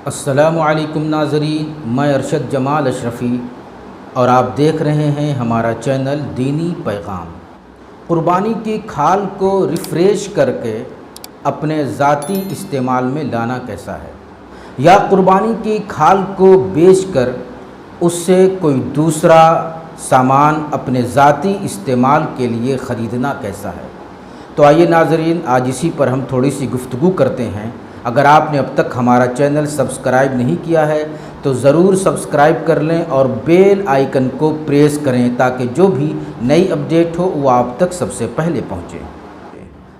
السلام علیکم ناظرین، میں ارشد جمال اشرفی اور آپ دیکھ رہے ہیں ہمارا چینل دینی پیغام۔ قربانی کی کھال کو ریفریش کر کے اپنے ذاتی استعمال میں لانا کیسا ہے، یا قربانی کی کھال کو بیچ کر اس سے کوئی دوسرا سامان اپنے ذاتی استعمال کے لیے خریدنا کیسا ہے۔ تو آئیے ناظرین، آج اسی پر ہم تھوڑی سی گفتگو کرتے ہیں۔ اگر آپ نے اب تک ہمارا چینل سبسکرائب نہیں کیا ہے تو ضرور سبسکرائب کر لیں اور بیل آئیکن کو پریس کریں تاکہ جو بھی نئی اپڈیٹ ہو وہ آپ تک سب سے پہلے پہنچے۔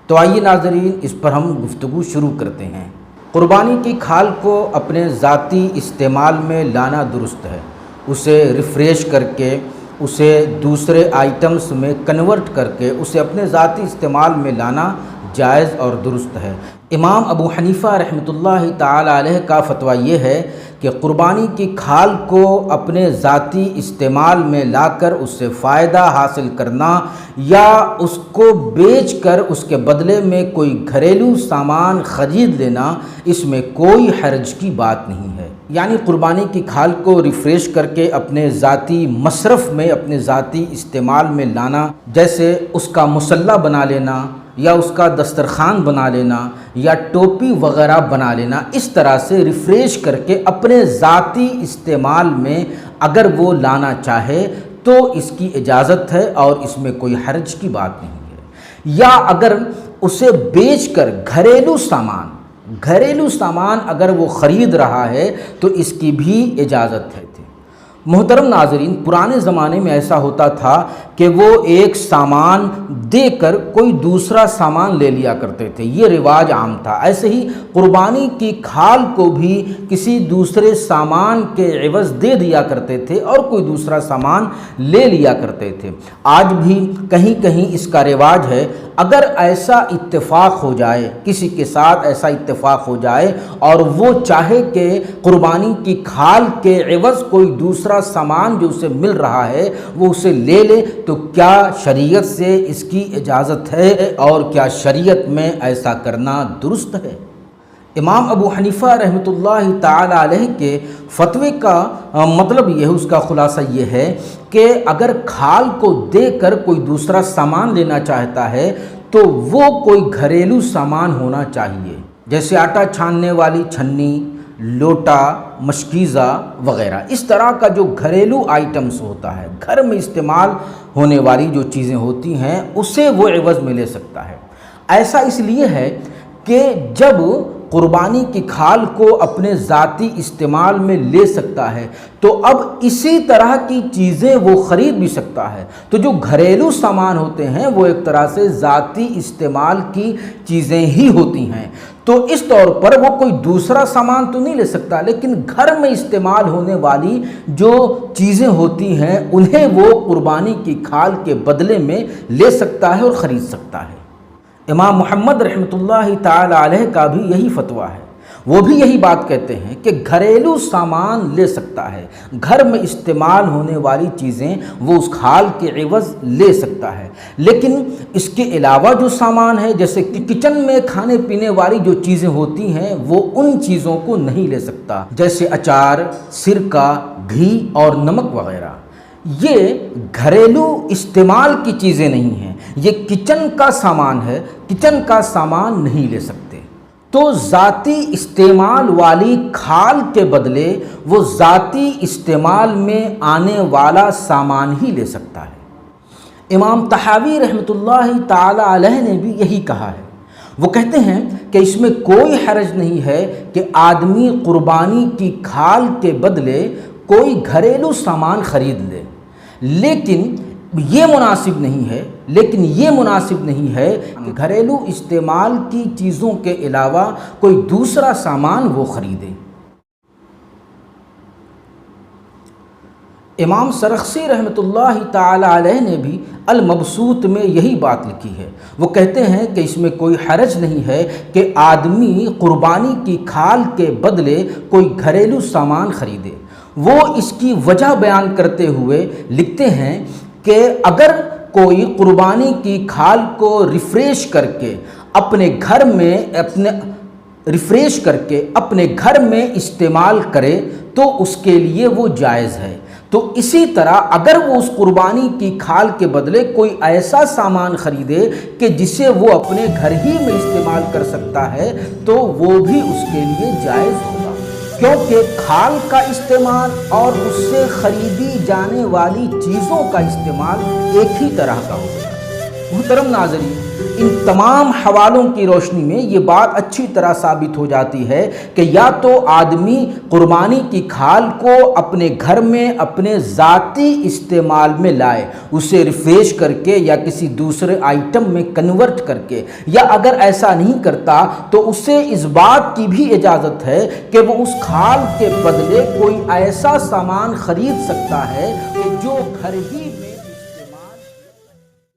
تو آئیے ناظرین، اس پر ہم گفتگو شروع کرتے ہیں۔ قربانی کی کھال کو اپنے ذاتی استعمال میں لانا درست ہے، اسے ریفریش کر کے اسے دوسرے آئٹمس میں کنورٹ کر کے اسے اپنے ذاتی استعمال میں لانا جائز اور درست ہے۔ امام ابو حنیفہ رحمۃ اللہ تعالی علیہ کا فتویٰ یہ ہے کہ قربانی کی کھال کو اپنے ذاتی استعمال میں لا کر اس سے فائدہ حاصل کرنا یا اس کو بیچ کر اس کے بدلے میں کوئی گھریلو سامان خرید لینا، اس میں کوئی حرج کی بات نہیں ہے۔ یعنی قربانی کی کھال کو ریفریش کر کے اپنے ذاتی مصرف میں، اپنے ذاتی استعمال میں لانا، جیسے اس کا مصلی بنا لینا یا اس کا دسترخوان بنا لینا یا ٹوپی وغیرہ بنا لینا، اس طرح سے ریفریش کر کے اپنے ذاتی استعمال میں اگر وہ لانا چاہے تو اس کی اجازت ہے اور اس میں کوئی حرج کی بات نہیں ہے۔ یا اگر اسے بیچ کر گھریلو سامان اگر وہ خرید رہا ہے تو اس کی بھی اجازت ہے۔ محترم ناظرین، پرانے زمانے میں ایسا ہوتا تھا کہ وہ ایک سامان دے کر کوئی دوسرا سامان لے لیا کرتے تھے، یہ رواج عام تھا۔ ایسے ہی قربانی کی کھال کو بھی کسی دوسرے سامان کے عوض دے دیا کرتے تھے اور کوئی دوسرا سامان لے لیا کرتے تھے۔ آج بھی کہیں کہیں اس کا رواج ہے۔ اگر ایسا اتفاق ہو جائے، کسی کے ساتھ ایسا اتفاق ہو جائے اور وہ چاہے کہ قربانی کی کھال کے عوض کوئی دوسرا سامان جو اسے مل رہا ہے وہ اسے لے لے، تو کیا شریعت سے اس کی اجازت ہے اور کیا شریعت میں ایسا کرنا درست ہے؟ امام ابو حنیفہ رحمۃ اللہ تعالی علیہ کے فتوے کا مطلب یہ ہے، اس کا خلاصہ یہ ہے کہ اگر کھال کو دے کر کوئی دوسرا سامان لینا چاہتا ہے تو وہ کوئی گھریلو سامان ہونا چاہیے، جیسے آٹا چھاننے والی چھنی، لوٹا، مشکیزہ وغیرہ۔ اس طرح کا جو گھریلو آئٹمس ہوتا ہے، گھر میں استعمال ہونے والی جو چیزیں ہوتی ہیں، اسے وہ عوض میں لے سکتا ہے۔ ایسا اس لیے ہے کہ جب قربانی کی کھال کو اپنے ذاتی استعمال میں لے سکتا ہے تو اب اسی طرح کی چیزیں وہ خرید بھی سکتا ہے۔ تو جو گھریلو سامان ہوتے ہیں وہ ایک طرح سے ذاتی استعمال کی چیزیں ہی ہوتی ہیں، تو اس طور پر وہ کوئی دوسرا سامان تو نہیں لے سکتا، لیکن گھر میں استعمال ہونے والی جو چیزیں ہوتی ہیں انہیں وہ قربانی کی کھال کے بدلے میں لے سکتا ہے اور خرید سکتا ہے۔ امام محمد رحمۃ اللہ تعالی علیہ کا بھی یہی فتویٰ ہے، وہ بھی یہی بات کہتے ہیں کہ گھریلو سامان لے سکتا ہے، گھر میں استعمال ہونے والی چیزیں وہ اس کھال کے عوض لے سکتا ہے، لیکن اس کے علاوہ جو سامان ہے، جیسے کہ کچن میں کھانے پینے والی جو چیزیں ہوتی ہیں وہ ان چیزوں کو نہیں لے سکتا، جیسے اچار، سرکہ، گھی اور نمک وغیرہ۔ یہ گھریلو استعمال کی چیزیں نہیں ہیں، یہ کچن کا سامان ہے، کچن کا سامان نہیں لے سکتے۔ تو ذاتی استعمال والی کھال کے بدلے وہ ذاتی استعمال میں آنے والا سامان ہی لے سکتا ہے۔ امام طحاوی رحمۃ اللہ تعالی علیہ نے بھی یہی کہا ہے۔ وہ کہتے ہیں کہ اس میں کوئی حرج نہیں ہے کہ آدمی قربانی کی کھال کے بدلے کوئی گھریلو سامان خرید لے، لیکن یہ مناسب نہیں ہے کہ گھریلو استعمال کی چیزوں کے علاوہ کوئی دوسرا سامان وہ خریدے۔ امام سرخسی رحمۃ اللہ تعالی علیہ نے بھی المبسوط میں یہی بات لکھی ہے۔ وہ کہتے ہیں کہ اس میں کوئی حرج نہیں ہے کہ آدمی قربانی کی کھال کے بدلے کوئی گھریلو سامان خریدے۔ وہ اس کی وجہ بیان کرتے ہوئے لکھتے ہیں کہ اگر کوئی قربانی کی کھال کو ریفریش کر کے اپنے گھر میں ریفریش کر کے اپنے گھر میں استعمال کرے تو اس کے لیے وہ جائز ہے۔ تو اسی طرح اگر وہ اس قربانی کی کھال کے بدلے کوئی ایسا سامان خریدے کہ جسے وہ اپنے گھر ہی میں استعمال کر سکتا ہے تو وہ بھی اس کے لیے جائز ہوگا، کیونکہ کھال کا استعمال اور اس سے خریدی جانے والی چیزوں کا استعمال ایک ہی طرح کا ہوگا۔ محترم ناظرین، ان تمام حوالوں کی روشنی میں یہ بات اچھی طرح ثابت ہو جاتی ہے کہ یا تو آدمی قربانی کی کھال کو اپنے گھر میں اپنے ذاتی استعمال میں لائے، اسے ریفریش کر کے یا کسی دوسرے آئٹم میں کنورٹ کر کے، یا اگر ایسا نہیں کرتا تو اسے اس بات کی بھی اجازت ہے کہ وہ اس کھال کے بدلے کوئی ایسا سامان خرید سکتا ہے کہ جو گھر ہی